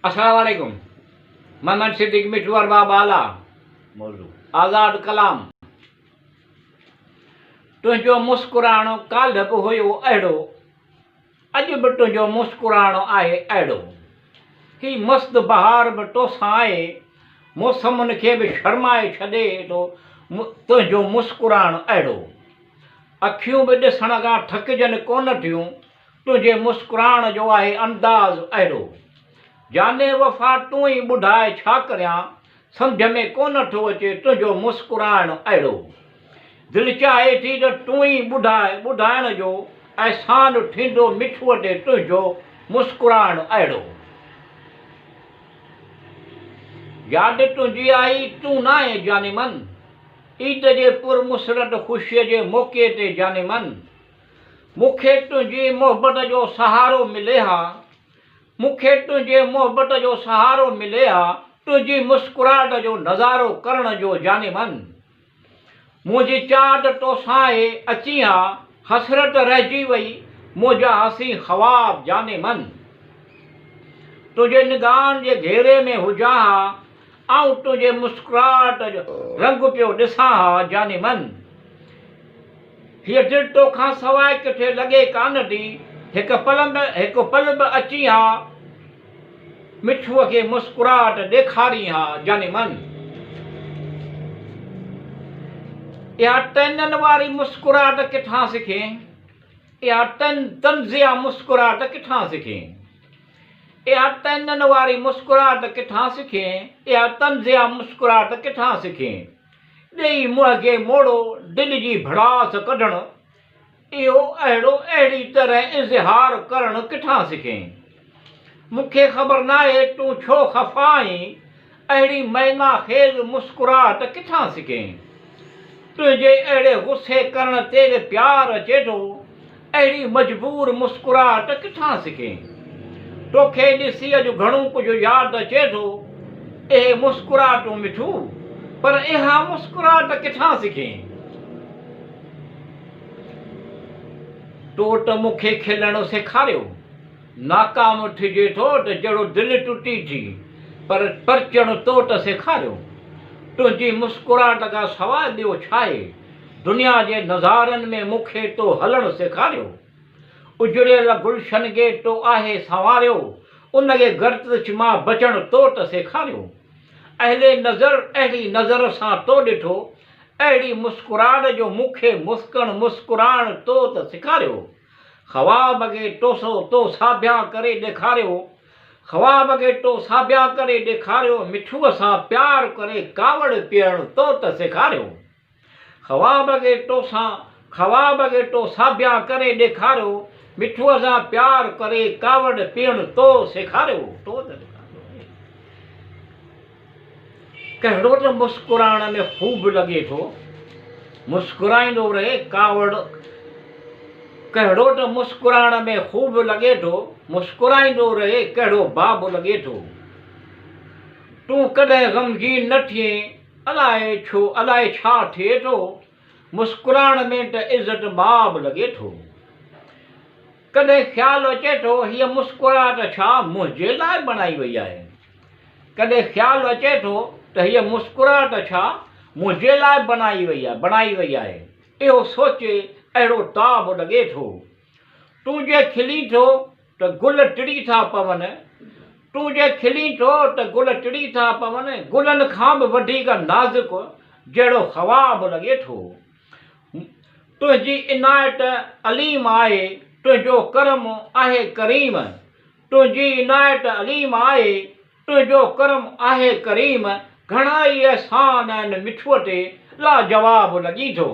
अस्सलाम वालेकुम। मोहम्मद सिद्दीक मिठू अरबाब आला मौजू आज़ाद कलाम। तुंहिंजो मुस्कुराइणो काल्ह बि हुयो अहिड़ो, अॼु बि तुंहिंजो मुस्कुराइणो आहे अहिड़ो। ही मस्त बहार बि तोसां आहे, मौसमुनि खे बि शर्माए छॾे थो तुंहिंजो मुस्कुराइणु अहिड़ो। अखियूं बि ॾिसण खां थकिजनि कोन थियूं, तुंहिंजे मुस्कुराइण जो आहे अंदाज़ अहिड़ो। जाने वफ़ा तूं ई ॿुधाए छा करियां, सम्झ में कोन थो अचे तुंहिंजो मुस्कुराइणु अहिड़ो। दिलि चाहे थी त तूं ई ॿुधाइण जो अहसान थींदो मिठूअ ते तुंहिंजो मुस्कुराइणु अहिड़ो। यादि तुंहिंजी आई तूं न आहे जाने मन, ईद जे पुरमुसरत ख़ुशीअ जे मौक़े ते जाने मन। मूंखे तुंहिंजी मोहबत जो सहारो मिले हा, मूंखे तुंहिंजे मोहबत जो सहारो मिले हा, तुंहिंजी मुस्कुराहट जो नज़ारो करण जो जाने मन। मुंहिंजी चाहत तोसां आहे अची हा, हसरत रहिजी वई मुंहिंजा हसी ख़्वाब जाने मन। तुंहिंजे निगाहनि जे घेरे में हुजां हा, ऐं तुंहिंजे मुस्कुराहट जो रंग पियो ॾिसां हा जाने मन। हीअ दिलि तोखां सवाइ किथे लॻे कान थी, हिकु पल बि अची हा, मिठूअ खे मुस्कुराहट ॾेखारी हा जाने मन। इहा तननि वारी मुस्कुराहट किथां सिखे, इहा तंज़िया मुस्कुराहट किथां सिखे, इहा तननि वारी मुस्कुराहट किथां सिखे, इहा तंज़िया मुस्कुराहट किथां सिखे। ॾेई मुंहं खे मोड़ो दिलि जी भड़ास कढणु, इहो अहिड़ी तरह इज़हार करणु किथां सिखे। मूंखे ख़बर नाहे तूं छो ख़फ़ा आहीं, अहिड़ी मैना ख़ेज़ मुस्कुराहट किथां सिखे। तुंहिंजे अहिड़े गुस्से करण ते बि प्यार अचे थो, अहिड़ी मजबूर मुस्कुराहट किथां सिखे। तोखे ॾिसी अॼु घणो कुझु यादि अचे थो, इहे मुस्कुराहटूं मिठू, पर इहा मुस्कुराहट किथां सिखे। तो त मूंखे खिलणु सेखारियो, नाकाम थिजे थो त जहिड़ो दिलि टुटी थी, पर परचणु तो त सेखारियो। तुंहिंजी मुस्कुराहट खां सवाइ ॿियो छा आहे, दुनिया जे नज़ारनि में मूंखे तो हलणु सेखारियो। उजड़ियल गुलशन खे तो आहे संवारियो, उनखे गर्दिश मां बचणु तो त सेखारियो। अहिड़ी नज़र सां तो ॾिठो, अहिड़ी मुस्कुराहट जो मूंखे मुस्कुराइणु तो त सेखारियो। ख़्वाब खे तो साबिया करे ॾेखारियो, ख़्वाब खे तो साबिया करे ॾेखारियो, मिठूअ सां प्यार करे कावड़ पीअणु तो त सेखारियो। ख़्वाब खे तो साबिया करे ॾेखारियो, मिठूअ सां प्यार करे कावड़ पीअणु तो सेखारियो। कहिड़ो त मुस्कुराइण में ख़ूब लॻे थो, मुस्कुराईंदो रहे कावड़। कहिड़ो त मुस्कुराइण में ख़ूब लॻे थो, मुस्कुराईंदो रहे कहिड़ो बाब लॻे थो। तूं कॾहिं ग़मगीन न थिए, अलाए छा थिए थो, मुस्कुराइण में त इज़त बाब लॻे थो। कॾहिं ख़्यालु अचे थो हीअ मुस्कुराहट छा मुंहिंजे लाइ बणाई वई आहे, कॾहिं ख़्यालु अचे थो त हीअ मुस्कुराहट छा मुंहिंजे लाइ बणाई वई आहे। इहो सोचे अहिड़ो ताब लॻे थो। तूं जे खिली थो त गुल टिड़ी था पवनि, तूं जे खिली थो त गुल टिड़ी था पवनि, गुलनि खां बि वधीक नाज़ुक जहिड़ो ख़्वाब लॻे थो। तुंहिंजी इनायत अलीम आहे, तुंहिंजो करम आहे करीम, तुंहिंजी इनायत अलीम आहे, तुंहिंजो करम आहे करीम। घणा ई अहसान आहिनि मिठूअ ते, लाजवाब लॻी थो।